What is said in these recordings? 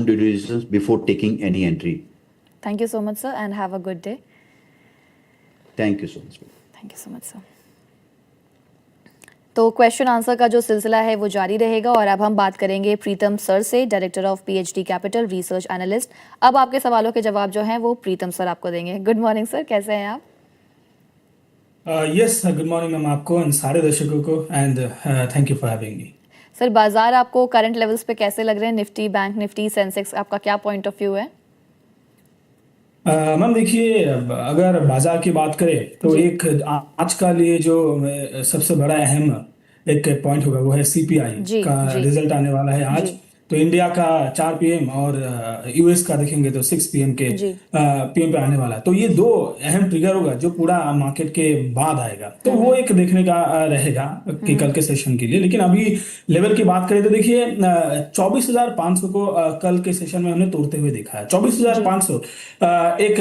due diligence before taking any entry. Thank you so much, sir, and have a good day. Thank you so much. Thank you so much, sir. तो question answer का जो सिलसिला है वो जारी रहेगा और अब हम बात करेंगे प्रीतम सर से, director of PhD capital research analyst. अब आपके सवालों के जवाब जो हैं वो प्रीतम सर आपको देंगे। गुड मॉर्निंग सर, कैसे हैं आप? यस, गुड मॉर्निंग मैम, आपको एंड सारे दर्शकों को, and thank you for having me. Sir, बाजार आपको करंट लेवल्स पे कैसे लग रहे हैं? निफ्टी, बैंक निफ्टी, सेंसेक्स, आपका क्या पॉइंट ऑफ व्यू है? मैम देखिए, अगर बाजार की बात करें तो जी एक आज का लिए जो सबसे बड़ा अहम एक पॉइंट होगा वो है सीपीआई जी का जी रिजल्ट आने वाला है आज। जी तो इंडिया का 4 पीएम और यूएस का देखेंगे तो 6 पीएम के जी पीएम पे आने वाला है। तो ये दो अहम ट्रिगर होगा जो पूरा मार्केट के बाद आएगा, तो वो एक देखने का रहेगा कि कल के सेशन के लिए। लेकिन अभी लेवल की बात करें तो देखिए 24,500 को कल के सेशन में हमने तोड़ते हुए देखा है। जी 24,500 एक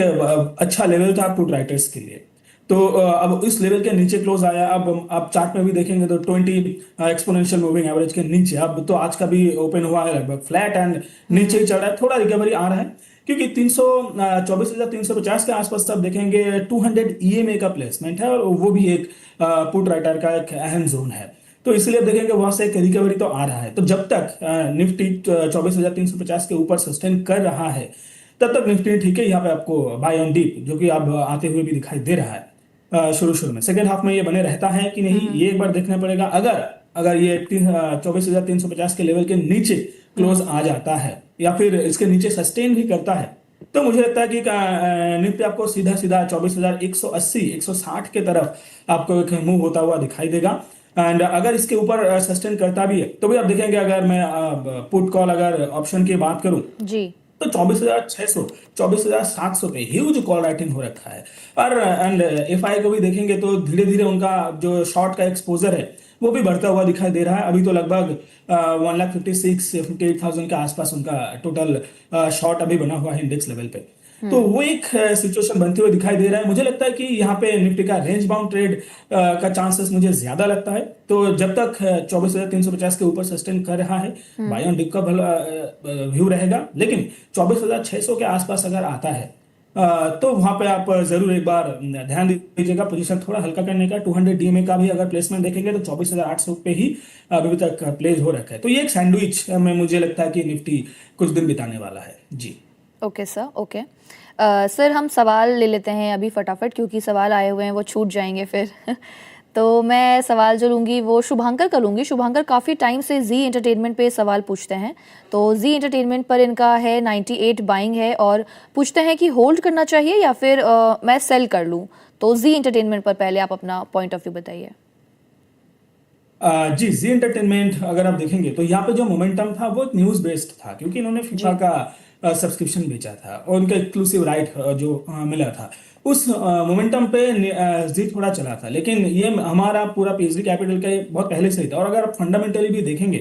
अच्छा लेवल था पुट राइटर्स के लिए। तो अब इस लेवल के नीचे क्लोज आया। अब आप चार्ट में भी देखेंगे तो 20 एक्सपोनेंशियल मूविंग एवरेज के नीचे, अब तो आज का भी ओपन हुआ है लगभग फ्लैट एंड नीचे ही चल रहा है। थोड़ा रिकवरी आ रहा है क्योंकि 24,350 के आसपास तब देखेंगे 200 ईएमए का प्लेसमेंट है और वो भी एक पुट राइटर का एक अहम जोन है। तो इसलिए आप देखेंगे वहां से एक रिकवरी तो आ रहा है। तो जब तक निफ्टी 24,350 के ऊपर सस्टेन कर रहा है तब तक निफ्टी ठीक है। यहाँ पे आपको बाय ऑन डीप जो कि अब आते हुए भी दिखाई दे रहा है शुरू शुरू में। सेकेंड हाफ में ये बने रहता है कि नहीं, ये एक बार देखना पड़ेगा। अगर अगर ये 24,350 के लेवल के नीचे क्लोज आ जाता है या फिर इसके नीचे सस्टेन भी करता है तो मुझे लगता है कि निफ्टी आपको सीधा सीधा 24,180 160 के तरफ आपको एक मूव होता हुआ दिखाई देगा। एंड अगर इसके ऊपर सस्टेन करता भी है तो भी आप देखेंगे, अगर मैं पुट कॉल अगर ऑप्शन की बात करूं जी तो 24,600 24,700 पे ह्यूज कॉल राइटिंग हो रखा है। और एंड एफआई को भी देखेंगे तो धीरे धीरे उनका जो शॉर्ट का एक्सपोजर है वो भी बढ़ता हुआ दिखाई दे रहा है। अभी तो लगभग 1,56,58,000 के आसपास उनका टोटल शॉर्ट अभी बना हुआ है इंडेक्स लेवल पे। तो वो एक सिचुएशन बनते हुए दिखाई दे रहा है। मुझे लगता है कि यहाँ पे निफ्टी का रेंज बाउंड ट्रेड का चांसेस मुझे ज्यादा लगता है। तो जब तक 24,350 के ऊपर सस्टेन कर रहा है बाय ऑन डिप का भला व्यू रहेगा। लेकिन 24,600 के आसपास अगर आता है तो वहां पे आप जरूर एक बार ध्यान दीजिएगा, पोजीशन थोड़ा हल्का करने का। 200 डीएमए का भी अगर प्लेसमेंट देखेंगे तो 24,800 पे ही अभी तक प्लेस हो रखा है। तो ये एक सैंडविच में मुझे लगता है कि निफ्टी कुछ दिन बिताने वाला है जी। Okay sir, okay. सर, हम सवाल ले लेते हैं अभी फटाफट, क्योंकि सवाल आए हुए हैं वो छूट जाएंगे फिर तो मैं सवाल जो लूँगी वो शुभांकर का लूँगी। शुभांकर काफ़ी टाइम से जी एंटरटेनमेंट पे सवाल पूछते हैं। तो जी एंटरटेनमेंट पर इनका है 98 बाइंग है और पूछते हैं कि होल्ड करना चाहिए या फिर मैं सेल कर लूँ। तो जी एंटरटेनमेंट पर पहले आप अपना पॉइंट ऑफ व्यू बताइए। जी, जी एंटरटेनमेंट अगर आप देखेंगे तो यहाँ पे जो मोमेंटम था वो न्यूज बेस्ड था क्योंकि इन्होंने फीफा जी का सब्सक्रिप्शन बेचा था और उनका एक्सक्लूसिव राइट जो मिला था उस मोमेंटम पे जी थोड़ा चला था। लेकिन ये हमारा पूरा पीएचडी कैपिटल का बहुत पहले से ही था। और अगर आप फंडामेंटली भी देखेंगे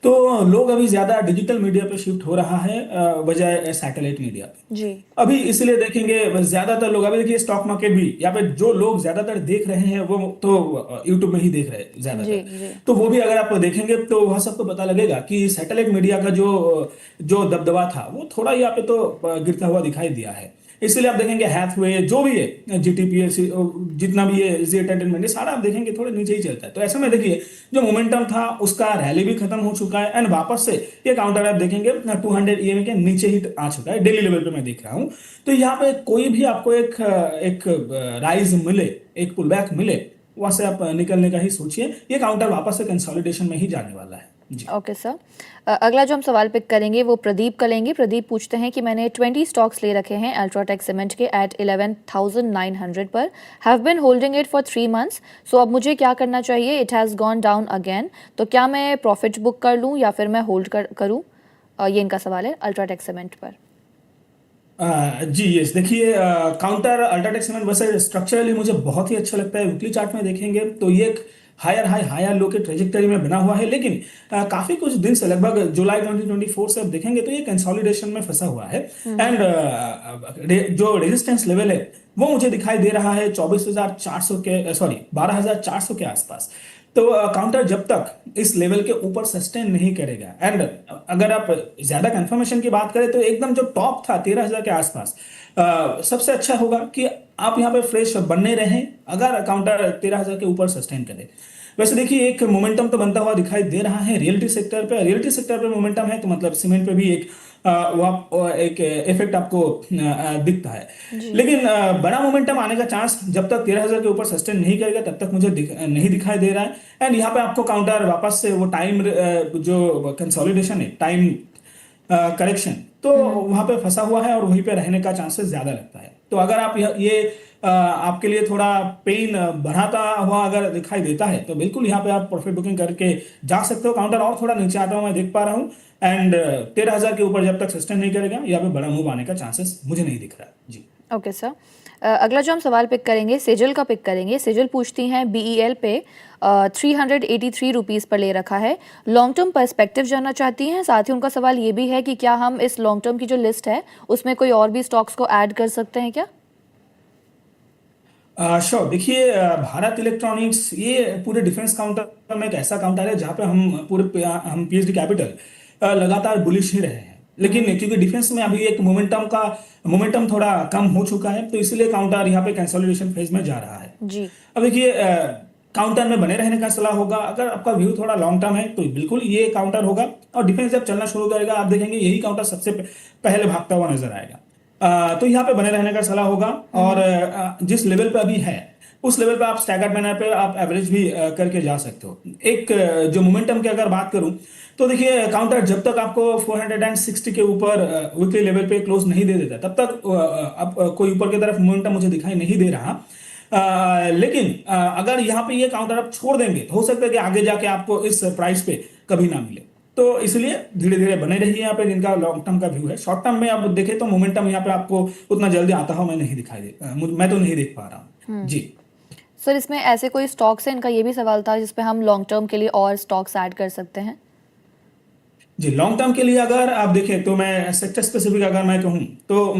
तो लोग अभी ज्यादा डिजिटल मीडिया पे शिफ्ट हो रहा है बजाय सैटेलाइट मीडिया पे। जी अभी इसलिए देखेंगे ज्यादातर लोग, अभी देखिए स्टॉक मार्केट भी यहाँ पे जो लोग ज्यादातर देख रहे हैं वो तो यूट्यूब में ही देख रहे हैं जी ज्यादातर। जी तो वो भी अगर आप देखेंगे तो वह सबको पता लगेगा कि सैटेलाइट मीडिया का जो जो दबदबा था वो थोड़ा यहाँ पे तो गिरता हुआ दिखाई दिया है। इसलिए आप देखेंगे हैथवे जो भी है जीटीपीएस जितना भी है जी एंटरटेनमेंट, ये सारा आप देखेंगे थोड़े नीचे ही चलता है। तो ऐसे में देखिए जो मोमेंटम था उसका रैली भी खत्म हो चुका है एंड वापस से ये काउंटर आप देखेंगे 200 ईएमए के नीचे ही आ चुका है। डेली लेवल पे मैं देख रहा हूँ। तो यहाँ पे कोई भी आपको एक राइज मिले, एक पुल बैक मिले, वहां से आप निकलने का ही सोचिए। ये काउंटर वापस से कंसोलिडेशन में ही जाने वाला है जी। Okay sir. अगला जो हम सवाल पिक करेंगे वो प्रदीप का लेंगे। प्रदीप पूछते हैं कि मैंने 20 स्टॉक्स ले रखे हैं अल्ट्राटेक सीमेंट के एट 11,900 पर, have been holding it for 3 months. So अब मुझे क्या करना चाहिए? It has gone down again. तो क्या मैं प्रॉफिट बुक कर लूँ या फिर मैं होल्ड करूँ? ये इनका सवाल है अल्ट्राटेक सीमेंट पर। जी यस, देखिए काउंटर अल्ट्राटेक सीमेंट वैसे स्ट्रक्चरली मुझे बहुत ही अच्छा लगता है। वीकली चार्ट में देखेंगे तो ये एक हायर हाई हायर लो के ट्रेजेक्टरी में बना हुआ है। लेकिन काफी कुछ दिन से लगभग जुलाई 2024 से आप देखेंगे तो ये कंसोलिडेशन में फंसा हुआ है। एंड जो रेजिस्टेंस लेवल है वो मुझे दिखाई दे रहा है 24,400 के 12,400 के आसपास। तो काउंटर जब तक इस लेवल के ऊपर सस्टेन नहीं करेगा, एंड अगर आप ज्यादा कंफर्मेशन की बात करें तो एकदम जो टॉप था 13,000 के आसपास, सबसे अच्छा होगा कि आप यहाँ पे फ्रेश बनने रहें अगर काउंटर 13,000 के ऊपर सस्टेन करे। वैसे देखिए एक मोमेंटम तो बनता हुआ दिखाई दे रहा है रियल्टी सेक्टर पे मोमेंटम है, तो मतलब सीमेंट पे भी एक एक इफेक्ट आपको दिखता है। जी। लेकिन बड़ा मोमेंटम आने का चांस जब तक 13,000 के ऊपर सस्टेन नहीं करेगा तब तक मुझे नहीं दिखाई दे रहा है। एंड यहाँ पे आपको काउंटर वापस से वो टाइम जो कंसोलिडेशन है, टाइम करेक्शन, तो वहां पे फंसा हुआ है और वहीं पे रहने का चांसेस ज्यादा लगता है। तो अगर आप ये आपके लिए थोड़ा पेन बढ़ाता हुआ अगर दिखाई देता है तो बिल्कुल यहाँ पे आप प्रॉफिट बुकिंग करके जा सकते हो। काउंटर और थोड़ा नीचे आता हुआ मैं देख पा रहा हूँ, एंड 13,000 के ऊपर जब तक सस्टेन नहीं करेगा यहाँ पे बड़ा मूव आने का चांसेस मुझे नहीं दिख रहा है। जी ओके सर, अगला जो हम सवाल पिक करेंगे सेजल का पिक करेंगे। सेजल पूछती हैं बीईएल पे 383 रुपीज़ पर ले रखा है, लॉन्ग टर्म पर्सपेक्टिव जानना चाहती हैं। साथ ही उनका सवाल ये भी है कि क्या हम इस लॉन्ग टर्म की जो लिस्ट है उसमें कोई और भी स्टॉक्स को ऐड कर सकते हैं क्या? श्योर। देखिए भारत इलेक्ट्रॉनिक्स ये पूरे डिफेंस काउंटर में एक ऐसा काउंटर है जहाँ पे हम पीएचडी कैपिटल लगातार बुलिश ही रहे हैं, लेकिन क्योंकि डिफेंस में अभी एक मोमेंटम थोड़ा कम हो चुका है तो इसलिए काउंटर यहाँ पे कंसोलिडेशन फेज में जा रहा है। जी। अब देखिए काउंटर में बने रहने का सलाह होगा। अगर आपका व्यू थोड़ा लॉन्ग टर्म है तो बिल्कुल ये काउंटर होगा, और डिफेंस जब चलना शुरू करेगा आप देखेंगे यही काउंटर सबसे पहले भागता हुआ नजर आएगा। तो यहाँ पे बने रहने का सलाह होगा, और जिस लेवल पे अभी है उस लेवल पे आप स्टैगर्ड मैनर पे आप एवरेज भी करके जा सकते हो। एक जो मोमेंटम की अगर बात करूं तो देखिए काउंटर जब तक आपको 460 के ऊपर वीकली लेवल पे क्लोज नहीं दे देता तब तक कोई ऊपर की तरफ मोमेंटम मुझे दिखाई नहीं दे रहा। लेकिन अगर यहाँ पे ये काउंटर आप छोड़ देंगे तो हो सकता है कि आगे जाके आपको इस प्राइस पे कभी ना मिले, तो इसलिए धीरे धीरे बने रहिए यहाँ पे जिनका लॉन्ग टर्म का व्यू है। शॉर्ट टर्म में आप देखें तो मोमेंटम यहाँ पे आपको उतना जल्दी आता हो मैं तो नहीं देख पा रहा हूँ। जी सर इसमें ऐसे कोई स्टॉक्स हैं, इनका ये भी सवाल था जिसपे हम लॉन्ग टर्म के लिए और स्टॉक्स ऐड कर सकते हैं? जी, लॉन्ग टर्म के लिए अगर आप देखें तो मैं सेक्टर स्पेसिफिक अगर मैं कहूँ तो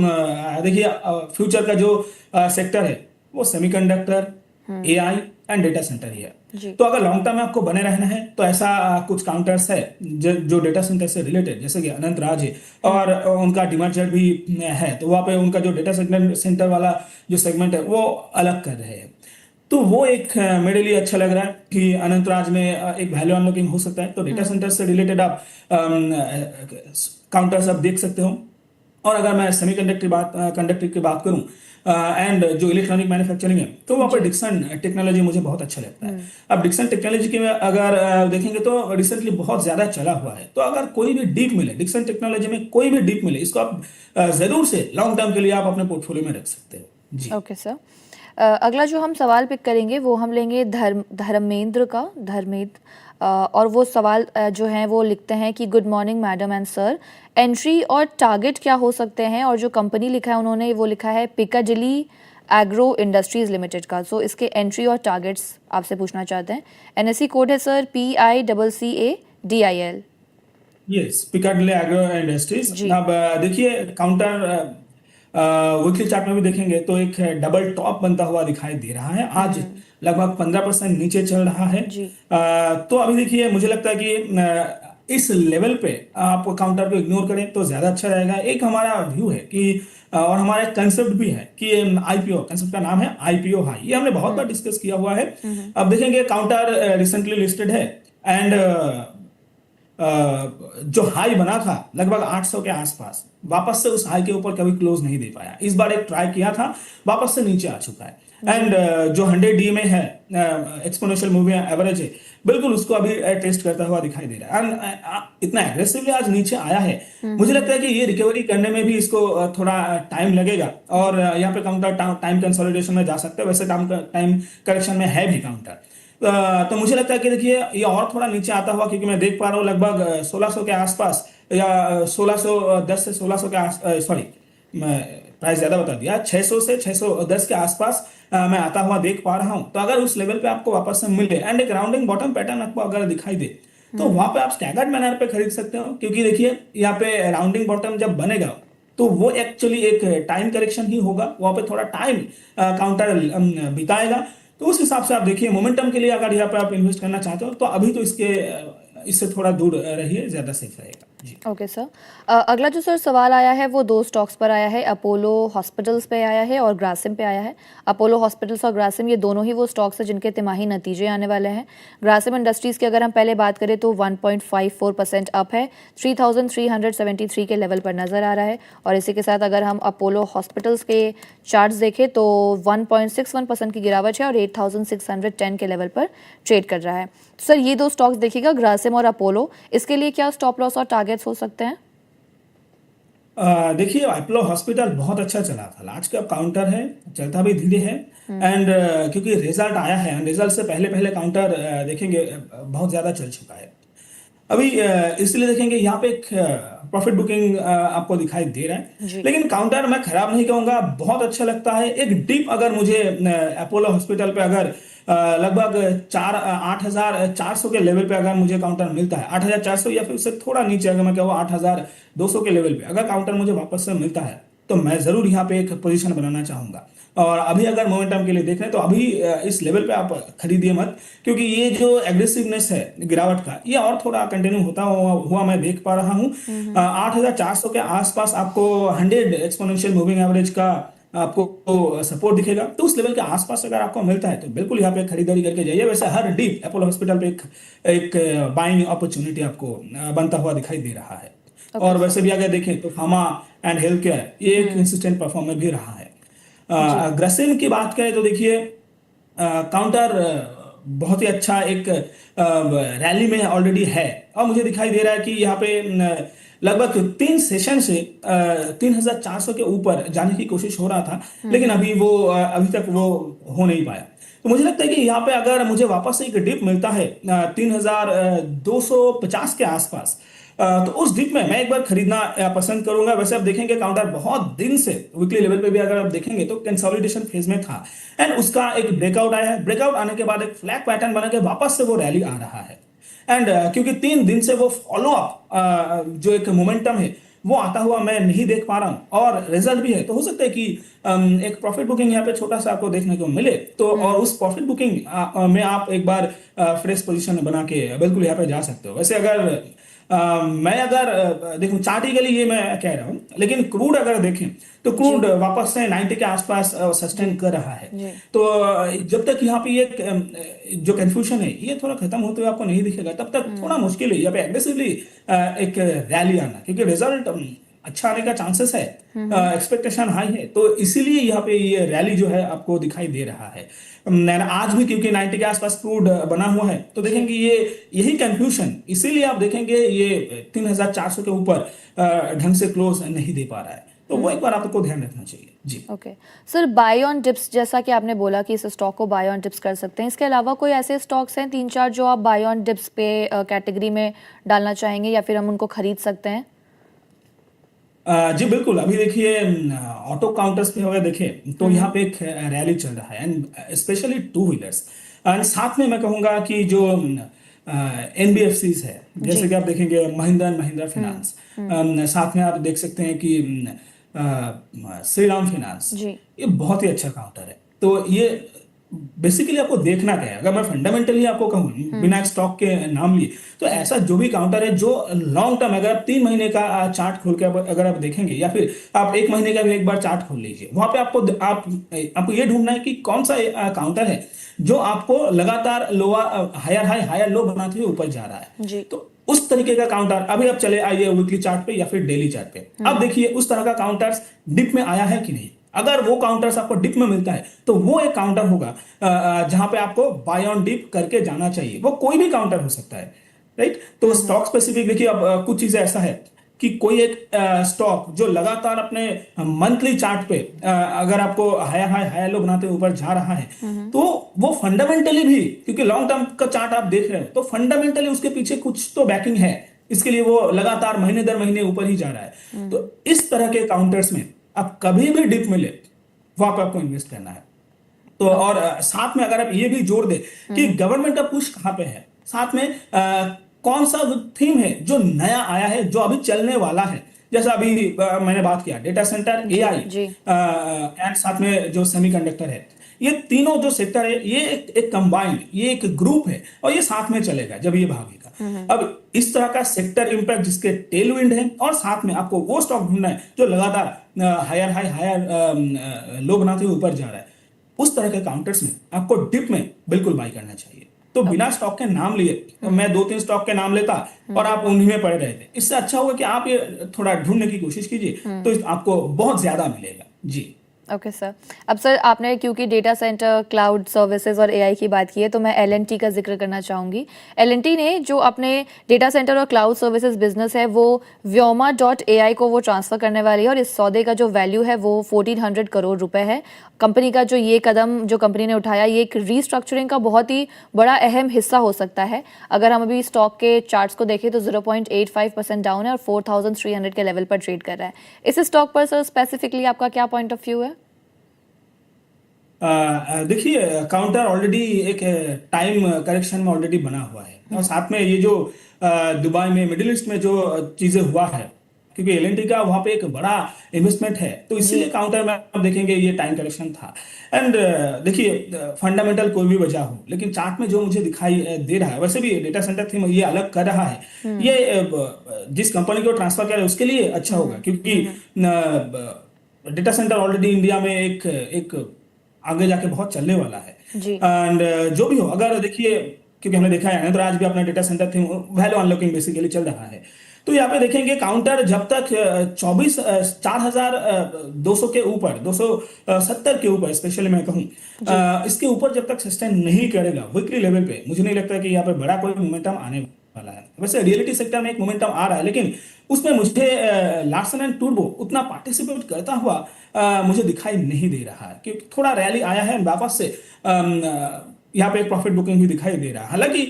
देखिए फ्यूचर का जो सेक्टर है वो semiconductor, AI and data centre ही है। जी। तो अगर लॉन्ग टर्म में आपको बने रहना है तो ऐसा कुछ काउंटर्स है जो डेटा सेंटर से रिलेटेड, जैसे कि अनंत राज है और उनका डिमर्जर भी है, तो वहाँ पे उनका जो डेटा सेंटर वाला जो सेगमेंट है वो अलग कर रहे हैं। तो वो एक मेरे लिए अच्छा लग रहा है कि अनंत राज में एक वैल्यू अनलॉकिंग हो सकता है। तो डेटा सेंटर से रिलेटेड आप काउंटर्स आप देख सकते हो। और अगर मैं कंडक्टर की बात करूं एंड जो इलेक्ट्रॉनिक मैन्युफैक्चरिंग है तो वहाँ पर डिक्सन टेक्नोलॉजी मुझे बहुत अच्छा लगता है। अब डिक्सन टेक्नोलॉजी के अगर देखेंगे तो रिसेंटली बहुत ज्यादा चला हुआ है, तो अगर कोई भी डीप मिले डिक्सन टेक्नोलॉजी में, कोई भी डीप मिले, इसको आप जरूर से लॉन्ग टर्म के लिए आप अपने पोर्टफोलियो में रख सकते हो। जी ओके सर, अगला जो हम सवाल पिक करेंगे वो हम लेंगे धर्मेंद्र का। और वो सवाल जो है वो लिखते हैं कि good morning madam and sir, entry और टारगेट क्या हो सकते हैं? और जो कंपनी लिखा है उन्होंने वो लिखा है पिकाडिली एग्रो इंडस्ट्रीज लिमिटेड का। सो इसके एंट्री और टारगेट्स आपसे पूछना चाहते हैं। एनएससी कोड है sir PICCADIL। Yes, Piccadilly agro industries. अब देखिए काउंटर वीकली चार्ट में भी देखेंगे तो एक डबल टॉप बनता हुआ दिखाई दे रहा है। आज लगभग 15% नीचे चल रहा है। तो अभी देखिए मुझे लगता है कि इस लेवल पे आप काउंटर को इग्नोर करें तो ज्यादा अच्छा रहेगा। एक हमारा व्यू है कि और हमारा एक कंसेप्ट भी है कि आईपीओ, कंसेप्ट का नाम है आईपीओ हाई, ये हमने बहुत बार डिस्कस किया हुआ है। अब देखेंगे काउंटर रिसेंटली लिस्टेड है एंड जो हाई बना था लगभग 800 के आसपास, वापस से उस हाई के ऊपर कभी क्लोज नहीं दे पाया। इस बार एक ट्राई किया था, वापस से नीचे आ चुका है। एंड जो 100 डी में है एक्सपोनेंशियल मूविंग एवरेज है, बिल्कुल उसको अभी टेस्ट करता हुआ दिखाई दे रहा है। एंड इतना एग्रेसिवली आज नीचे आया है, मुझे लगता है कि ये रिकवरी करने में भी इसको थोड़ा टाइम लगेगा और यहाँ पे काउंटर टाइम कंसोलिडेशन में जा सकते हैं। वैसे टाइम करेक्शन में है भी काउंटर। तो मुझे लगता है कि देखिए ये और थोड़ा नीचे आता हुआ, क्योंकि मैं देख पा रहा हूँ लगभग 1600 के आसपास या 1610 से 1600 के आस सॉरी मैं प्राइस ज्यादा बता दिया, 600 से 610 के आसपास मैं आता हुआ देख पा रहा हूँ। तो अगर उस लेवल पे आपको वापस से मिले एंड एक राउंडिंग बॉटम पैटर्न आपको अगर दिखाई दे तो वहां पे आप स्टैगर्ड मैनर पे खरीद सकते हो, क्योंकि देखिए यहाँ पे राउंडिंग बॉटम जब बनेगा तो वो एक्चुअली एक टाइम करेक्शन ही होगा, वहां पे थोड़ा टाइम काउंटर बिताएगा। तो उस हिसाब से आप देखिए मोमेंटम के लिए अगर यहाँ पे आप इन्वेस्ट करना चाहते हो तो अभी तो इससे थोड़ा दूर रहिए, ज्यादा सेफ रहेगा जी। Okay sir. अगला जो सर सवाल आया है वो दो स्टॉक्स पर आया है, अपोलो हॉस्पिटल्स पे आया है और ग्रासिम पे आया है। अपोलो हॉस्पिटल्स और ग्रासिम ये दोनों ही वो स्टॉक्स हैं जिनके तिमाही नतीजे आने वाले हैं। ग्रासिम इंडस्ट्रीज़ की अगर हम पहले बात करें तो 1.54% अप है, 3373 के लेवल पर नज़र आ रहा है। और इसी के साथ अगर हम अपोलो हॉस्पिटल्स के चार्ट्स देखें तो 1.61% की गिरावट है और 8610 के लेवल पर ट्रेड कर रहा है। तो सर ये दो स्टॉक्स देखिएगा, ग्रासिम और अपोलो, इसके लिए क्या स्टॉप लॉस और टारगेट्स हो सकते हैं? देखिए अपोलो हॉस्पिटल बहुत अच्छा चला था, लार्ज कैप काउंटर है, चलता भी धीरे है एंड क्योंकि रिजल्ट आया है, रिजल्ट से पहले पहले काउंटर देखेंगे बहुत ज्यादा चल चुका है अभी, इसलिए देखेंगे यहाँ पे एक प्रॉफिट बुकिंग आपको दिखाई दे रहा है, जी। लेकिन काउंटर मैं खराब नहीं कहूंगा, बहुत अच्छा लगता है। एक डिप अगर मुझे अपोलो हॉस्पिटल पे अगर लगभग 8,400 के लेवल पे अगर मुझे काउंटर मिलता है, 8,400 या फिर उससे थोड़ा नीचे अगर मैं कहूँ 8,200 के लेवल पे अगर काउंटर मुझे वापस से मिलता है तो मैं जरूर यहाँ पे एक पोजीशन बनाना चाहूंगा। और अभी अगर मोमेंटम के लिए देख रहे हैं तो अभी इस लेवल पे आप खरीदिए मत, क्योंकि ये जो एग्रेसिवनेस है गिरावट का ये और थोड़ा कंटिन्यू होता हुआ मैं देख पा रहा हूँ। 8,400 के आसपास आपको 100 एक्सपोनेंशियल मूविंग एवरेज का आपको सपोर्ट दिखेगा, तो उस लेवल के आसपास अगर आपको मिलता है तो बिल्कुल यहाँ पे खरीदारी करके जाइए। वैसे हर डीप अपोलो हॉस्पिटल पे एक बाइंग अपॉर्चुनिटी आपको बनता हुआ दिखाई दे रहा है। और वैसे भी अगर देखें तो फार्मा एंड हेल्थ केयर ये एक कंसिस्टेंट परफॉर्मर भी रहा है। ग्रासिम की बात करें तो देखिए काउंटर बहुत ही अच्छा एक रैली में ऑलरेडी है और मुझे दिखाई दे रहा है कि यहाँ पे लगभग 3 सेशन से 3,400 के ऊपर जाने की कोशिश हो रहा था, लेकिन अभी तक वो हो नहीं पाया। तो मुझे लगता है कि यहाँ पे अगर मुझे वापस से एक डिप मिलता है 3,250 के आसपास, तो उस डिप में मैं एक बार खरीदना पसंद करूंगा। वैसे आप देखेंगे काउंटर बहुत दिन से वीकली लेवल पे भी अगर आप देखेंगे तो कंसोलिडेशन फेज में था एंड उसका एक ब्रेकआउट आया है, ब्रेकआउट आने के बाद एक फ्लैग पैटर्न बना के वापस से वो रैली आ रहा है एंड क्योंकि 3 दिन से वो फॉलो अप जो एक मोमेंटम है वो आता हुआ मैं नहीं देख पा रहा हूं और रिजल्ट भी है, तो हो सकता है कि एक प्रॉफिट बुकिंग यहाँ पे छोटा सा आपको देखने को मिले तो और उस प्रॉफिट बुकिंग में आप एक बार फ्रेश पोजीशन बना के बिल्कुल यहाँ पे जा सकते हो। वैसे अगर मैं अगर देखूं चार्ट के लिए ये मैं कह रहा हूं, लेकिन क्रूड अगर देखें तो क्रूड वापस से 90 के आसपास सस्टेन कर रहा है। तो जब तक यहाँ पे ये जो कंफ्यूजन है ये थोड़ा खत्म होते हुए आपको नहीं दिखेगा तब तक थोड़ा मुश्किल है यहाँ पे एग्रेसिवली एक रैली आना, क्योंकि रिजल्ट अच्छा आने का चांसेस है, एक्सपेक्टेशन हाई है, तो इसीलिए यहाँ पे ये रैली जो है आपको दिखाई दे रहा है। आज भी क्योंकि 90 के आसपास क्रूड बना हुआ है तो देखेंगे ये यही कंफ्यूजन, इसीलिए आप देखेंगे ये 3,400 के ऊपर ढंग से क्लोज नहीं दे पा रहा है, तो वो एक बार आपको ध्यान रखना चाहिए जी। Okay sir, buy on dips जैसा कि आपने बोला कि इस स्टॉक को बाय ऑन डिप्स कर सकते हैं, इसके अलावा कोई ऐसे स्टॉक्स हैं 3-4 जो आप बाय ऑन डिप्स पे कैटेगरी में डालना चाहेंगे या फिर हम उनको खरीद सकते हैं? जी बिल्कुल, अभी देखिए ऑटो काउंटर्स पे अगर देखें तो यहाँ पे एक रैली चल रहा है एंड स्पेशली 2 व्हीलर्स एंड साथ में मैं कहूँगा कि जो एनबीएफसीज है जैसे कि आप देखेंगे महिंद्रा एंड महिंद्रा फाइनेंस, साथ में आप देख सकते हैं कि श्रीराम फाइनेंस, ये बहुत ही अच्छा काउंटर है। तो ये बेसिकली आपको देखना क्या है, अगर मैं फंडामेंटली आपको कहूँ बिना स्टॉक के नाम लिए तो ऐसा जो भी काउंटर है जो लॉन्ग टर्म, अगर आप 3 महीने का चार्ट खोल के अगर आप देखेंगे या फिर आप 1 महीने का भी एक बार चार्ट खोल लीजिए, वहां पे आपको ये ढूंढना है कि कौन सा काउंटर है जो आपको लगातार lower higher high higher low बनाते हुए ऊपर जा रहा है। तो उस तरीके का काउंटर अभी आप चले आइए वीकली चार्ट पे या फिर डेली चार्ट पे, अब देखिए उस तरह का काउंटर्स डिप में आया है कि नहीं। अगर वो काउंटर्स आपको डिप में मिलता है तो वो एक काउंटर होगा जहां पे आपको बाय ऑन डिप करके जाना चाहिए, वो कोई भी काउंटर हो सकता है, राइट। तो स्टॉक स्पेसिफिक देखिए, अब कुछ चीजें ऐसा है कि कोई एक स्टॉक जो लगातार अपने मंथली चार्ट पे अगर आपको हायर हाई हायर लो बनाते ऊपर जा रहा है तो वो फंडामेंटली भी, क्योंकि लॉन्ग टर्म का चार्ट आप देख रहे हो तो फंडामेंटली उसके पीछे कुछ तो बैकिंग है, इसके लिए वो लगातार महीने दर महीने ऊपर ही जा रहा है। तो इस तरह के काउंटर्स में आप कभी भी डिप मिले वहां पर आपको इन्वेस्ट करना है। तो और साथ में अगर आप ये भी जोड़ दे कि गवर्नमेंट का पुश कहां पे है, साथ में कौन सा थीम है जो नया आया है जो अभी चलने वाला है, जैसा अभी मैंने बात किया डेटा सेंटर, एआई एंड साथ में जो सेमीकंडक्टर है, ये तीनों जो सेक्टर है ये एक कंबाइंड, ये एक ग्रुप है और ये साथ में चलेगा जब ये भागेगा। अब इस तरह का सेक्टर इंपैक्ट जिसके टेल विंड है और साथ में आपको वो स्टॉक ढूंढना है जो लगातार हायर हाई हायर लो बनाते हुए ऊपर जा रहा है, उस तरह के काउंटर्स में आपको डिप में बिल्कुल बाई करना चाहिए। तो बिना स्टॉक के नाम लिए मैं 2-3 स्टॉक के नाम लेता और आप उन्हीं में पड़े रहते, इससे अच्छा होगा कि आप ये थोड़ा ढूंढने की कोशिश कीजिए तो आपको बहुत ज्यादा मिलेगा। जी ओके सर। अब सर आपने क्योंकि डेटा सेंटर, क्लाउड सर्विसेज और एआई की बात की है तो मैं एल&टी का जिक्र करना चाहूँगी। एल&टी ने जो अपने डेटा सेंटर और क्लाउड सर्विसेज बिजनेस है वो Vyoma.ai को वो ट्रांसफ़र करने वाली है और इस सौदे का जो वैल्यू है वो 1400 करोड़ रुपए है। कंपनी का जो ये कदम जो कंपनी ने उठाया ये एक रीस्ट्रक्चरिंग का बहुत ही बड़ा अहम हिस्सा हो सकता है। अगर हम अभी स्टॉक के चार्ट्स को देखें तो 0.85% डाउन है और 4300 के लेवल पर ट्रेड कर रहा है। इस स्टॉक पर सर स्पेसिफिकली आपका क्या पॉइंट ऑफ व्यू है? देखिए, काउंटर ऑलरेडी एक टाइम करेक्शन में ऑलरेडी बना हुआ है और साथ में ये जो दुबई में, मिडिल ईस्ट में जो चीजें हुआ है, क्योंकि एल&टी का वहां पे एक बड़ा इन्वेस्टमेंट है तो इसीलिए काउंटर में आप देखेंगे ये टाइम करेक्शन था। एंड देखिए, फंडामेंटल कोई भी वजह हो लेकिन चार्ट में जो मुझे दिखाई दे रहा है, वैसे भी डेटा सेंटर थीम ये अलग कर रहा है, ये जिस कंपनी को ट्रांसफर कर रहा है उसके लिए अच्छा होगा क्योंकि डेटा सेंटर ऑलरेडी इंडिया में एक आगे जाके बहुत चलने वाला है। जी एंड जो भी हो, अगर देखिए, क्योंकि हमने देखा है तो आज भी अपना डेटा सेंटर थी वैल्यू अनलॉकिंग बेसिकली चल रहा है, तो यहाँ पे देखेंगे काउंटर जब तक 4200 के ऊपर, 270 के ऊपर स्पेशली मैं कहूँ, इसके ऊपर जब तक सस्टेन नहीं करेगा वीकली लेवल पे, मुझे नहीं लगता कि यहाँ पे बड़ा कोई मोमेंटम आने वाला है। वैसे रियलिटी सेक्टर में एक मोमेंटम आ रहा है लेकिन उसमें मुझे लार्सन एंड टूर्बो उतना पार्टिसिपेट करता हुआ मुझे दिखाई नहीं दे रहा है, क्योंकि थोड़ा रैली आया है वापस से यहाँ पे एक प्रॉफिट बुकिंग भी दिखाई दे रहा है। हालांकि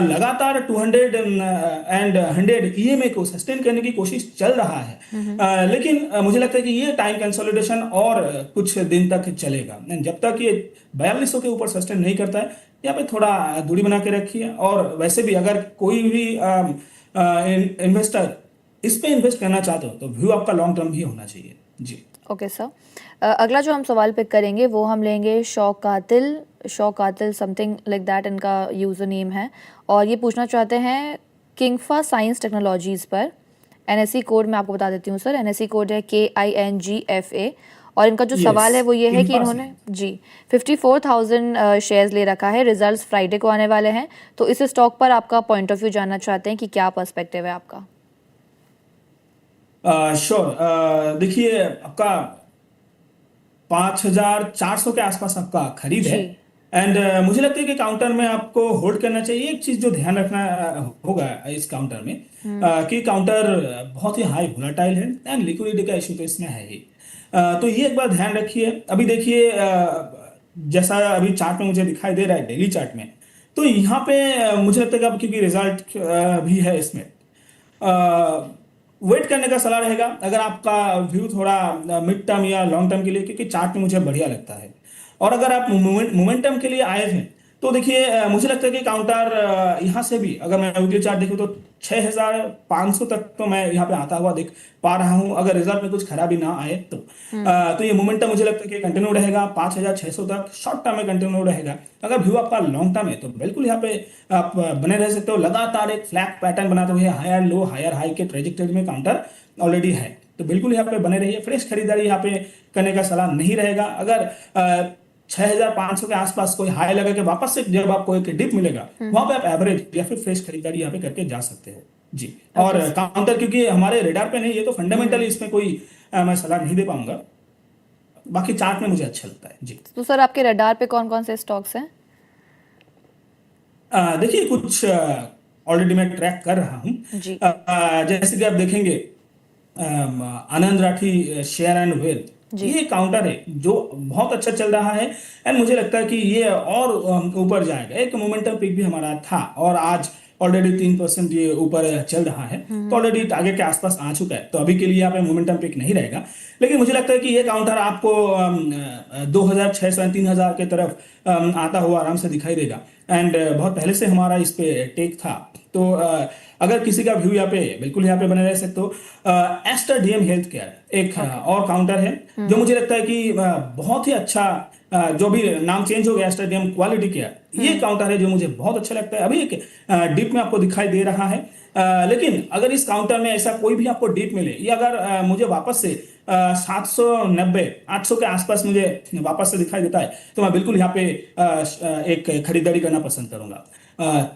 लगातार 200 एंड 100 ईएमए को सस्टेन करने की कोशिश चल रहा है, लेकिन मुझे लगता है कि ये टाइम कंसोलिडेशन और कुछ दिन तक चलेगा। जब तक ये 4200 के ऊपर सस्टेन नहीं करता है, यहाँ पे थोड़ा दूरी बना के रखिए। और वैसे भी अगर कोई भी इन्वेस्टर इस पे इन्वेस्ट करना चाहते हो तो व्यू आपका लॉन्ग टर्म ही होना चाहिए। जी ओके सर। अगला जो हम सवाल पिक करेंगे वो हम लेंगे शौकातिल समथिंग लाइक दैट इनका यूज़र नेम है और ये पूछना चाहते हैं किंगफा साइंस टेक्नोलॉजीज़ पर। एनएससी कोड मैं आपको बता देती हूँ सर, एनएससी कोड है KINGFA और इनका जो सवाल है वो ये है कि इन्होंने 54,000 शेयर्स ले रखा है। रिजल्ट्स फ्राइडे को आने वाले हैं तो इस स्टॉक पर आपका पॉइंट ऑफ व्यू जानना चाहते हैं कि क्या पर्सपेक्टिव है आपका? श्योर। देखिए, आपका 5400 के आसपास आपका खरीद है एंड मुझे लगता है कि काउंटर में आपको होल्ड करना चाहिए। एक चीज जो ध्यान रखना होगा इस काउंटर में कि काउंटर बहुत ही हाई वोलेटाइल है एंड लिक्विडिटी का इशू तो इसमें है ही, तो ये एक बार ध्यान रखिए। अभी देखिए, जैसा अभी चार्ट में मुझे दिखाई दे रहा है डेली चार्ट में, तो यहाँ पे मुझे लगता है कि अब क्योंकि रिजल्ट भी है इसमें, वेट करने का सलाह रहेगा अगर आपका व्यू थोड़ा मिड टर्म या लॉन्ग टर्म के लिए, क्योंकि चार्ट में मुझे बढ़िया लगता है। और अगर आप मोमेंटम के लिए आए हैं तो देखिए, मुझे लगता है कि काउंटर यहाँ से भी अगर मैं वीकली चार्ट देखूँ तो 6500 तक तो मैं यहाँ पे आता हुआ देख पा रहा हूँ, अगर रिजल्ट में कुछ खराबी ना आए तो ये मोमेंटम मुझे लगता है कि कंटिन्यू रहेगा। 5600 तक शॉर्ट टर्म में कंटिन्यू रहेगा। अगर व्यू आपका लॉन्ग टर्म है तो बिल्कुल यहाँ पे आप बने रह सकते हो। लगातार एक फ्लैग पैटर्न बनाते हुए हायर लो हायर हाई के ट्रेजेक्टरी में काउंटर ऑलरेडी है, तो बिल्कुल यहाँ पे बने रहिए। फ्रेश खरीदारी यहाँ पे करने का सलाह नहीं रहेगा। अगर 6500 के आसपास कोई हाई लगा के वापस से जब आपको एक डिप मिलेगा वहां पे आप एवरेज या फिर फ्रेश खरीदारी यहाँ पे करके जा सकते हो। जी और काउंटर क्योंकि हमारे रेडार पे नहीं है तो फंडामेंटली इसमें कोई मैं सलाह नहीं दे पाऊंगा, बाकी चार्ट में मुझे अच्छा लगता है। जी तो सर आपके रेडार पे कौन कौन से स्टॉक्स हैं? देखिए, कुछ ऑलरेडी मैं ट्रैक कर रहा हूँ। जैसे कि आप देखेंगे, आनंद राठी शेयर एंड वेल्थ, ये काउंटर है जो बहुत अच्छा चल रहा है एंड मुझे लगता है कि ये और ऊपर जाएगा। एक मोमेंटम पिक भी हमारा था और आज ऑलरेडी 3% ये ऊपर चल रहा है, तो ऑलरेडी टारगेट के आसपास आ चुका है। तो अभी के लिए यहाँ पे मोमेंटम पिक नहीं रहेगा, लेकिन मुझे लगता है कि ये काउंटर आपको 2600 3000 के तरफ आता हुआ आराम से दिखाई देगा। एंड बहुत पहले से हमारा इस पे टेक था। तो अगर किसी का व्यू यहाँ पे बिल्कुल यहाँ पे बने रह सकते हो। एस्टर डीएम हेल्थ केयर एक और काउंटर है जो मुझे लगता है कि बहुत ही अच्छा, जो भी नाम चेंज हो गया एस्टर डीएम क्वालिटी केयर, ये काउंटर है जो मुझे बहुत अच्छा लगता है। अभी एक डीप में आपको दिखाई दे रहा है, लेकिन अगर इस काउंटर में ऐसा कोई भी आपको डीप मिले, ये अगर मुझे वापस से 790 800 के आसपास मुझे वापस से दिखाई देता है तो मैं बिल्कुल यहाँ पे एक खरीदारी करना पसंद करूंगा।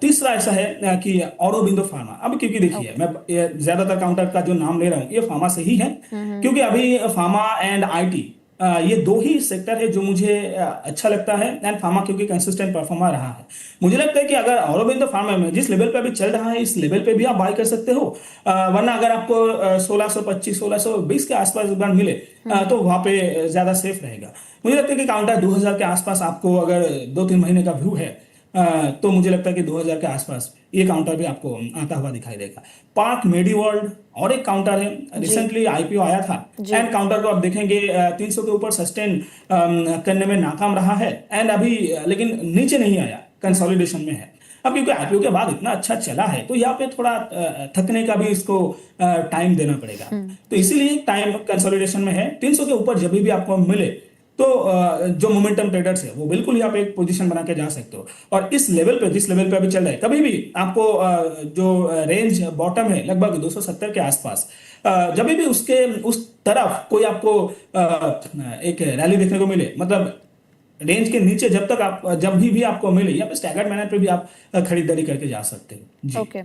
तीसरा ऐसा है कि औरोबिंदो फार्मा। अब क्योंकि देखिए मैं ज्यादातर काउंटर का जो नाम ले रहा हूँ ये फार्मा से ही है, क्योंकि अभी फार्मा एंड आईटी ये दो ही सेक्टर है जो मुझे अच्छा लगता है। एंड फार्मा क्योंकि कंसिस्टेंट परफॉर्मर रहा है, मुझे लगता है कि अगर औरोबिंदो फार्मा में जिस लेवल पे अभी चल रहा है इस लेवल पे भी आप बाय कर सकते हो। वरना अगर आपको 1625 1620 के आसपास एक बार मिले तो वहां पे ज्यादा सेफ रहेगा। मुझे लगता है कि काउंटर 2000 के आसपास आपको अगर 2-3 महीने का व्यू है तो मुझे लगता है कि 2000 के आसपास ये काउंटर भी आपको आता हुआ दिखाई देगा। पार्क मेडीवर्ल्ड और एक काउंटर है, रिसेंटली आईपीओ आया था एंड काउंटर को आप देखेंगे 300 के ऊपर सस्टेन करने में नाकाम रहा है एंड अभी लेकिन नीचे नहीं आया, कंसोलिडेशन में है। अब क्योंकि आईपीओ के बाद इतना अच्छा चला है तो यहाँ पे थोड़ा थकने का भी इसको टाइम देना पड़ेगा, तो इसीलिए टाइम कंसोलिडेशन में है। 300 के ऊपर जब भी आपको मिले तो जो मोमेंटम ट्रेडर्स है वो बिल्कुल यहाँ पे एक पोजीशन बना के जा सकते हो। और इस लेवल पे जिस लेवल पे अभी चल रहा है, कभी भी आपको जो रेंज बॉटम है लगभग 270 के आसपास, जब भी उसके उस तरफ कोई आपको एक रैली देखने को मिले, मतलब रेंज के नीचे जब भी आपको मिले, या पे स्टैगर्ड मैनर पे भी आप खरीदारी करके जा सकते हो जी। ओके।